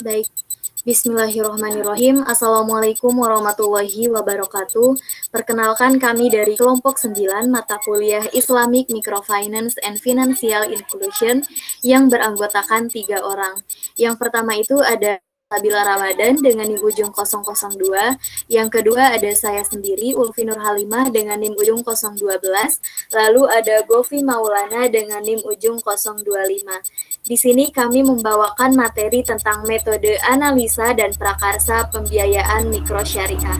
Baik, Bismillahirrahmanirrahim. Assalamualaikum warahmatullahi wabarakatuh. Perkenalkan kami dari kelompok 9 mata kuliah Islamic Microfinance and Financial Inclusion yang beranggotakan 3 orang. Yang pertama itu ada Nabila Ramadan dengan NIM ujung 002. Yang kedua ada saya sendiri, Ulfi Nur Halimah dengan NIM ujung 012. Lalu ada Govi Maulana dengan NIM ujung 025. Di sini kami membawakan materi tentang metode analisa dan prakarsa pembiayaan mikro syariah.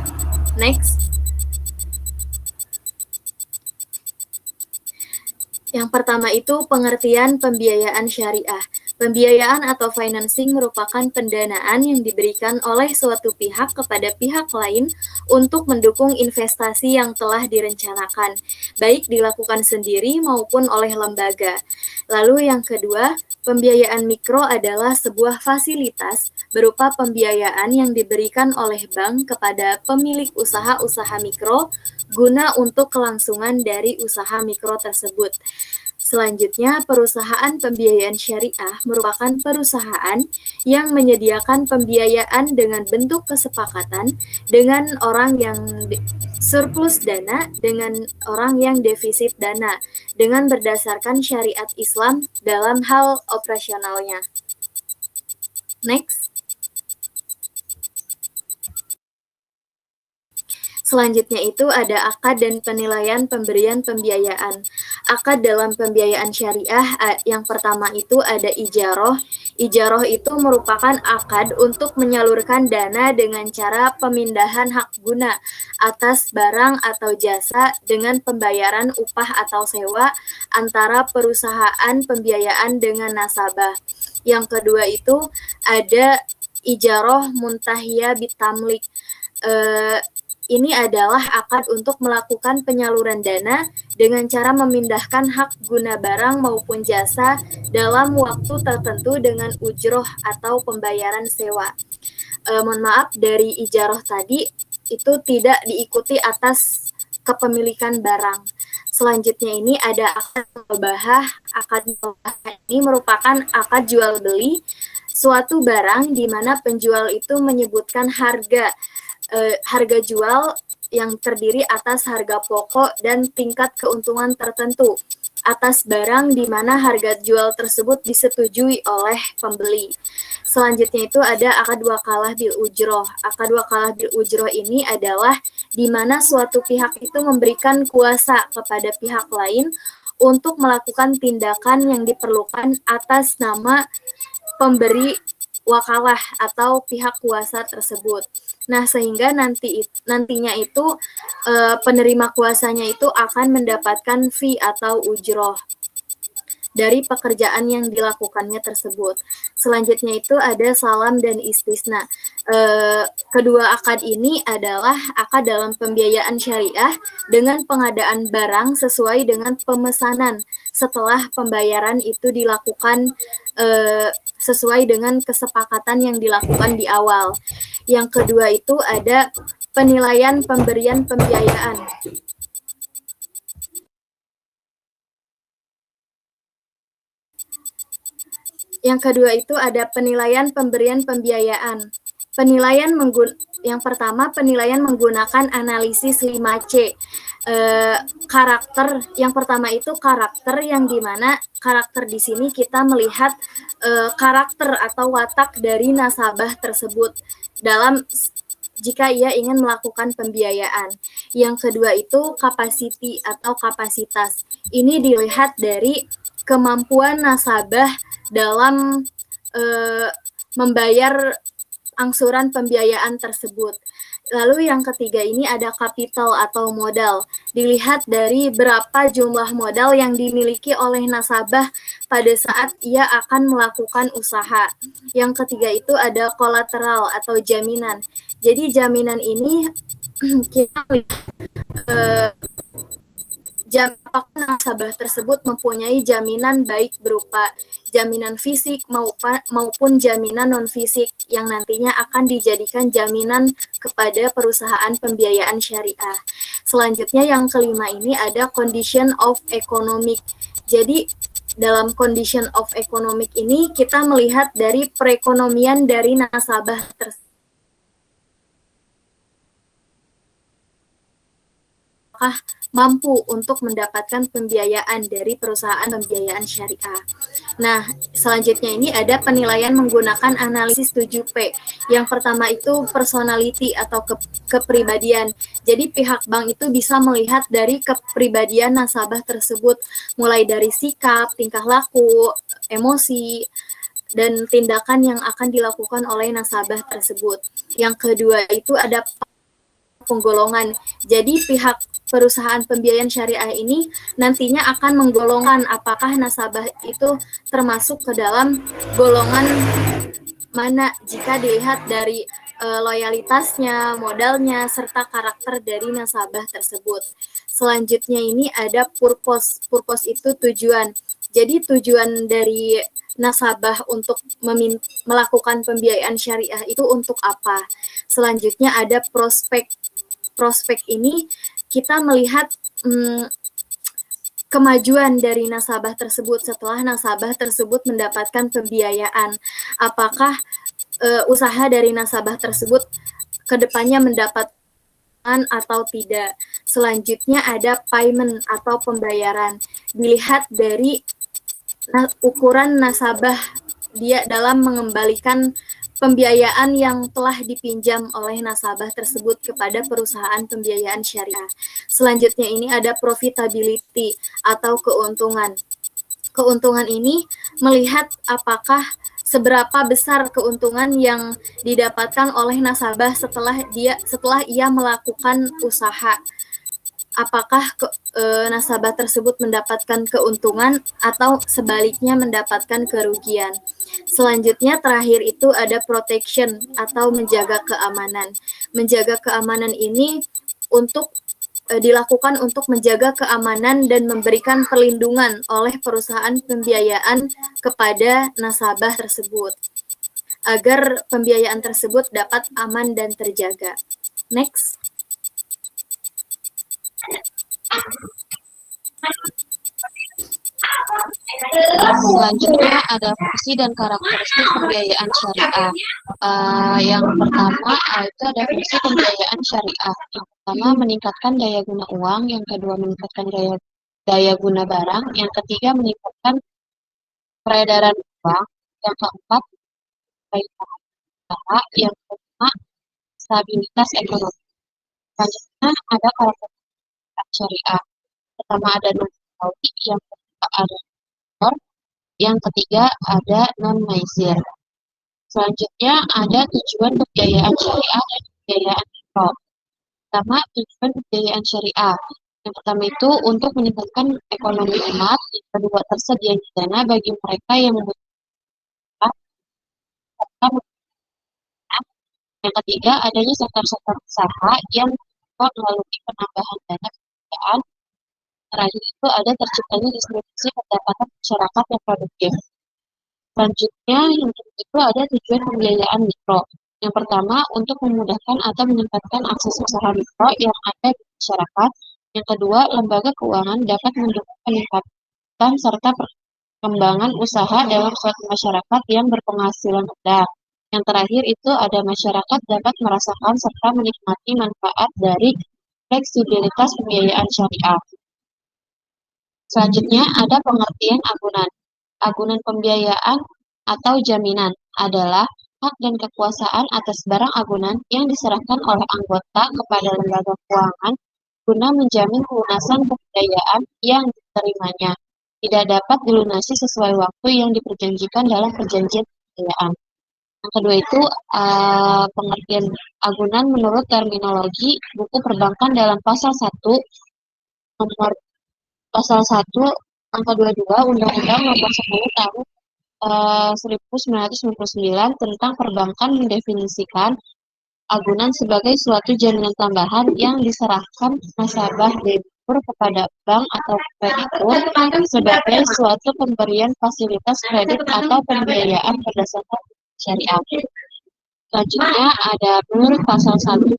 Next. Yang pertama itu pengertian pembiayaan syariah. Pembiayaan atau financing merupakan pendanaan yang diberikan oleh suatu pihak kepada pihak lain untuk mendukung investasi yang telah direncanakan, baik dilakukan sendiri maupun oleh lembaga. Lalu yang kedua, pembiayaan mikro adalah sebuah fasilitas berupa pembiayaan yang diberikan oleh bank kepada pemilik usaha-usaha mikro guna untuk kelangsungan dari usaha mikro tersebut. Selanjutnya, perusahaan pembiayaan syariah merupakan perusahaan yang menyediakan pembiayaan dengan bentuk kesepakatan dengan orang yang surplus dana dengan orang yang defisit dana dengan berdasarkan syariat Islam dalam hal operasionalnya. Next. Selanjutnya itu ada akad dan penilaian pemberian pembiayaan. Akad dalam pembiayaan syariah yang pertama itu ada ijaroh. Ijaroh itu merupakan akad untuk menyalurkan dana dengan cara pemindahan hak guna atas barang atau jasa dengan pembayaran upah atau sewa antara perusahaan pembiayaan dengan nasabah. Yang kedua itu ada ijaroh muntahiyah bitamlik. Ini adalah akad untuk melakukan penyaluran dana dengan cara memindahkan hak guna barang maupun jasa dalam waktu tertentu dengan ujroh atau pembayaran sewa. Mohon maaf, dari ijaroh tadi itu tidak diikuti atas kepemilikan barang. Selanjutnya ini ada akad mubahah. Akad mubahah ini merupakan akad jual beli suatu barang di mana penjual itu menyebutkan harga jual yang terdiri atas harga pokok dan tingkat keuntungan tertentu atas barang di mana harga jual tersebut disetujui oleh pembeli. Selanjutnya itu ada akad wakalah bil ujroh. Akad wakalah bil ujroh ini adalah di mana suatu pihak itu memberikan kuasa kepada pihak lain untuk melakukan tindakan yang diperlukan atas nama pemberi wakalah atau pihak kuasa tersebut. Nah, sehingga nantinya itu penerima kuasanya itu akan mendapatkan fee atau ujroh dari pekerjaan yang dilakukannya tersebut. Selanjutnya itu ada salam dan istisna. Kedua akad ini adalah akad dalam pembiayaan syariah dengan pengadaan barang sesuai dengan pemesanan setelah pembayaran itu dilakukan sesuai dengan kesepakatan yang dilakukan di awal. Yang kedua itu ada penilaian pemberian pembiayaan. Yang kedua itu ada penilaian pemberian pembiayaan. Yang pertama, penilaian menggunakan analisis 5C. Karakter yang pertama itu karakter, yang dimana karakter di sini kita melihat karakter atau watak dari nasabah tersebut dalam jika ia ingin melakukan pembiayaan. Yang kedua itu capacity atau kapasitas. Ini dilihat dari kemampuan nasabah dalam membayar angsuran pembiayaan tersebut. Lalu yang ketiga ini ada kapital atau modal. Dilihat dari berapa jumlah modal yang dimiliki oleh nasabah pada saat ia akan melakukan usaha. Yang ketiga itu ada kolateral atau jaminan. Jadi jaminan ini kita apakah nasabah tersebut mempunyai jaminan baik berupa jaminan fisik maupun jaminan non-fisik yang nantinya akan dijadikan jaminan kepada perusahaan pembiayaan syariah. Selanjutnya yang kelima ini ada condition of economic. Jadi dalam condition of economic ini kita melihat dari perekonomian dari nasabah tersebut. Apakah mampu untuk mendapatkan pembiayaan dari perusahaan pembiayaan syariah. Nah, selanjutnya ini ada penilaian menggunakan analisis 7P. Yang pertama itu personality atau kepribadian. Jadi pihak bank itu bisa melihat dari kepribadian nasabah tersebut, mulai dari sikap, tingkah laku, emosi, dan tindakan yang akan dilakukan oleh nasabah tersebut. Yang kedua itu ada penggolongan. Jadi pihak perusahaan pembiayaan syariah ini nantinya akan menggolongkan apakah nasabah itu termasuk ke dalam golongan mana jika dilihat dari loyalitasnya, modalnya, serta karakter dari nasabah tersebut. Selanjutnya ini ada purpose. Purpose itu tujuan. Jadi tujuan dari nasabah untuk melakukan pembiayaan syariah itu untuk apa? Selanjutnya ada prospek. Prospek ini kita melihat kemajuan dari nasabah tersebut setelah nasabah tersebut mendapatkan pembiayaan. Apakah usaha dari nasabah tersebut kedepannya mendapatkan atau tidak. Selanjutnya ada payment atau pembayaran. Dilihat dari ukuran nasabah dia dalam mengembalikan pembiayaan yang telah dipinjam oleh nasabah tersebut kepada perusahaan pembiayaan syariah. Selanjutnya ini ada profitability atau keuntungan. Keuntungan ini melihat apakah seberapa besar keuntungan yang didapatkan oleh nasabah setelah ia melakukan usaha. Apakah nasabah tersebut mendapatkan keuntungan atau sebaliknya mendapatkan kerugian. Selanjutnya terakhir itu ada protection atau menjaga keamanan. Menjaga keamanan ini untuk dilakukan untuk menjaga keamanan dan memberikan perlindungan oleh perusahaan pembiayaan kepada nasabah tersebut agar pembiayaan tersebut dapat aman dan terjaga. Next. Selanjutnya ada fungsi dan karakteristik pembiayaan syariah. Yang pertama itu ada fungsi pembiayaan syariah. Yang pertama meningkatkan daya guna uang, yang kedua meningkatkan daya guna barang, yang ketiga meningkatkan peredaran uang, yang keempat usaha, yang kelima stabilitas ekonomi. Selanjutnya ada karakteristik syariah. Pertama ada non-Islami, yang kedua ada yang ketiga ada non-maisir. Selanjutnya ada tujuan pembiayaan syariah dan pembiayaan mikro. Pertama, tujuan pembiayaan syariah. Yang pertama itu untuk meningkatkan ekonomi umat. Yang kedua, tersedianya dana bagi mereka yang membutuhkan. Yang ketiga, adanya sektor-sektor usaha yang melalui penambahan dana pembiayaan. Terakhir itu ada terciptanya distribusi pendapatan masyarakat yang produktif. Selanjutnya, yang itu ada tujuan pembiayaan mikro. Yang pertama, untuk memudahkan atau meningkatkan akses usaha mikro yang ada di masyarakat. Yang kedua, lembaga keuangan dapat mendukung peningkatan serta perkembangan usaha dalam suatu masyarakat yang berpenghasilan rendah. Yang terakhir itu ada masyarakat dapat merasakan serta menikmati manfaat dari fleksibilitas pembiayaan syariah. Selanjutnya ada pengertian agunan. Agunan pembiayaan atau jaminan adalah hak dan kekuasaan atas barang agunan yang diserahkan oleh anggota kepada lembaga keuangan guna menjamin pelunasan pembiayaan yang diterimanya tidak dapat dilunasi sesuai waktu yang diperjanjikan dalam perjanjian pembiayaan. Yang kedua itu pengertian agunan menurut terminologi buku perbankan dalam pasal 1 nomor Pasal 1 angka 22 Undang-Undang Nomor 10 Tahun 1999 tentang perbankan mendefinisikan agunan sebagai suatu jaminan tambahan yang diserahkan nasabah debitur kepada bank atau kreditur sebagai suatu pemberian fasilitas kredit atau pembiayaan berdasarkan syariah. Selanjutnya ada menurut pasal 1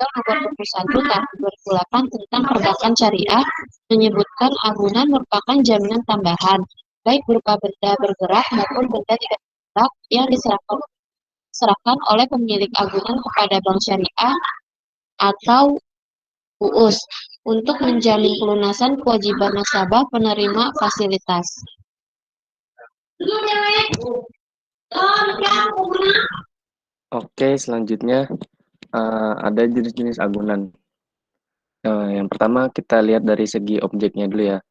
Undang-Undang Nomor 21 Tahun 2008 tentang Perbankan Syariah menyebutkan agunan merupakan jaminan tambahan, baik berupa benda bergerak maupun benda tidak bergerak yang diserahkan oleh pemilik agunan kepada bank syariah atau UUS untuk menjamin pelunasan kewajiban nasabah penerima fasilitas. Oke, selanjutnya ada jenis-jenis agunan. Yang pertama kita lihat dari segi objeknya dulu ya.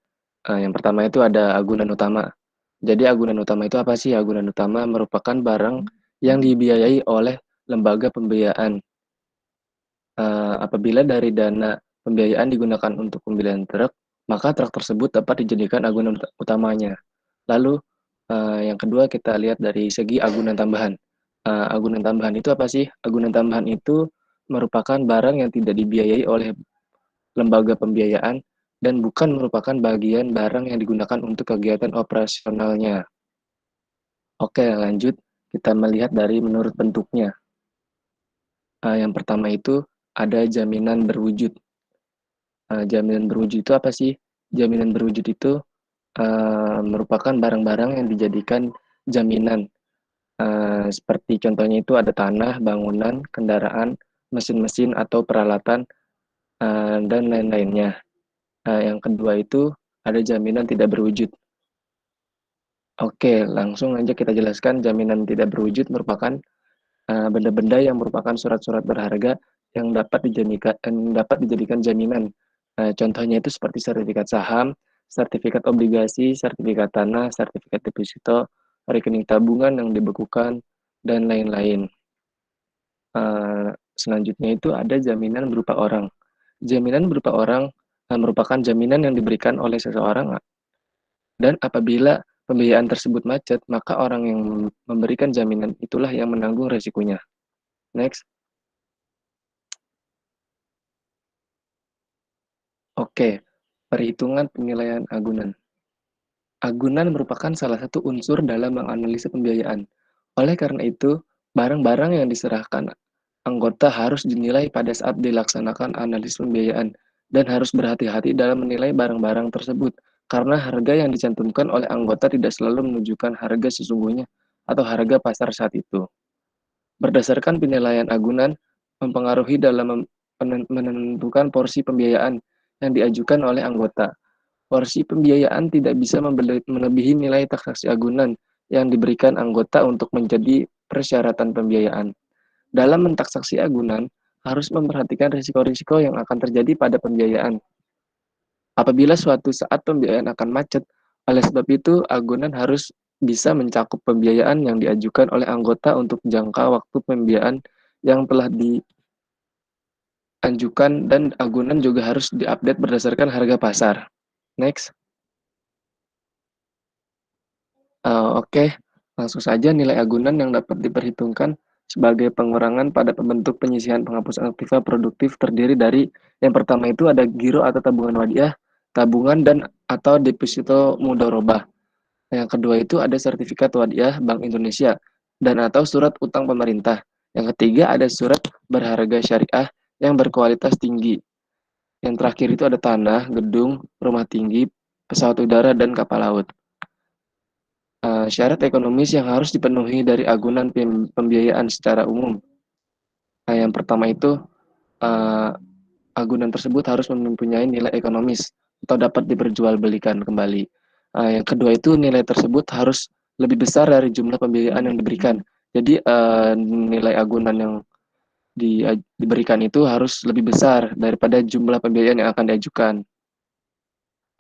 Yang pertama itu ada agunan utama. Jadi agunan utama itu apa sih? Agunan utama merupakan barang yang dibiayai oleh lembaga pembiayaan. Apabila dari dana pembiayaan digunakan untuk pembelian truk, maka truk tersebut dapat dijadikan agunan utamanya. Lalu yang kedua kita lihat dari segi agunan tambahan. Agunan tambahan itu apa sih? Agunan tambahan itu merupakan barang yang tidak dibiayai oleh lembaga pembiayaan dan bukan merupakan bagian barang yang digunakan untuk kegiatan operasionalnya. Oke, lanjut kita melihat dari menurut bentuknya. Yang pertama itu ada jaminan berwujud. Jaminan berwujud itu apa sih? Jaminan berwujud itu merupakan barang-barang yang dijadikan jaminan. Seperti contohnya itu ada tanah, bangunan, kendaraan, mesin-mesin atau peralatan, dan lain-lainnya. Yang kedua itu ada jaminan tidak berwujud. Oke, langsung aja kita jelaskan jaminan tidak berwujud merupakan benda-benda yang merupakan surat-surat berharga yang dapat dijadikan jaminan. Contohnya itu seperti sertifikat saham, sertifikat obligasi, sertifikat tanah, sertifikat deposito, rekening tabungan yang dibekukan, dan lain-lain. Selanjutnya itu ada jaminan berupa orang. Jaminan berupa orang merupakan jaminan yang diberikan oleh seseorang dan apabila pembiayaan tersebut macet, maka orang yang memberikan jaminan itulah yang menanggung resikonya. Next. Oke, perhitungan penilaian agunan. Agunan merupakan salah satu unsur dalam menganalisa pembiayaan. Oleh karena itu, barang-barang yang diserahkan anggota harus dinilai pada saat dilaksanakan analisis pembiayaan dan harus berhati-hati dalam menilai barang-barang tersebut karena harga yang dicantumkan oleh anggota tidak selalu menunjukkan harga sesungguhnya atau harga pasar saat itu. Berdasarkan penilaian agunan mempengaruhi dalam menentukan porsi pembiayaan yang diajukan oleh anggota. Porsi pembiayaan tidak bisa melebihi nilai transaksi agunan yang diberikan anggota untuk menjadi persyaratan pembiayaan. Dalam mentransaksi agunan, harus memperhatikan risiko-risiko yang akan terjadi pada pembiayaan. Apabila suatu saat pembiayaan akan macet, oleh sebab itu agunan harus bisa mencakup pembiayaan yang diajukan oleh anggota untuk jangka waktu pembiayaan yang telah diajukan dan agunan juga harus diupdate berdasarkan harga pasar. Next. Oke, langsung saja nilai agunan yang dapat diperhitungkan sebagai pengurangan pada pembentuk penyisihan penghapusan aktiva produktif terdiri dari yang pertama itu ada giro atau tabungan wadiah, tabungan dan atau deposito mudharabah. Yang kedua itu ada sertifikat wadiah Bank Indonesia dan atau surat utang pemerintah. Yang ketiga ada surat berharga syariah yang berkualitas tinggi. Yang terakhir itu ada tanah, gedung, rumah tinggi, pesawat udara, dan kapal laut. Syarat ekonomis yang harus dipenuhi dari agunan pembiayaan secara umum. Yang pertama itu agunan tersebut harus mempunyai nilai ekonomis atau dapat diperjualbelikan kembali. Yang kedua itu nilai tersebut harus lebih besar dari jumlah pembiayaan yang diberikan. Jadi nilai agunan yang diberikan itu harus lebih besar daripada jumlah pembiayaan yang akan diajukan.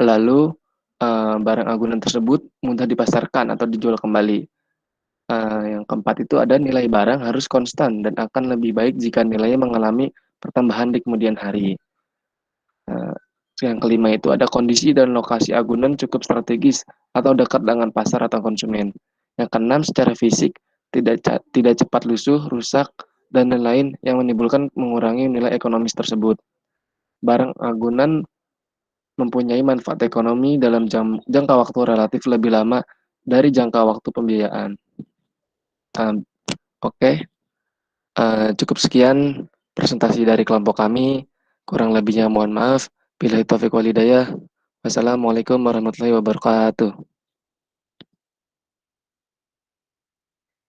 Lalu barang agunan tersebut mudah dipasarkan atau dijual kembali. Yang keempat itu ada nilai barang harus konstan dan akan lebih baik jika nilainya mengalami pertambahan di kemudian hari. Yang kelima itu ada kondisi dan lokasi agunan cukup strategis atau dekat dengan pasar atau konsumen. Yang keenam secara fisik tidak cepat lusuh, rusak, dan lain-lain yang menimbulkan mengurangi nilai ekonomis tersebut. Barang agunan mempunyai manfaat ekonomi dalam jangka waktu relatif lebih lama dari jangka waktu pembiayaan. Oke, cukup sekian presentasi dari kelompok kami. Kurang lebihnya mohon maaf. Billahi taufiq walhidayah. Wassalamualaikum warahmatullahi wabarakatuh.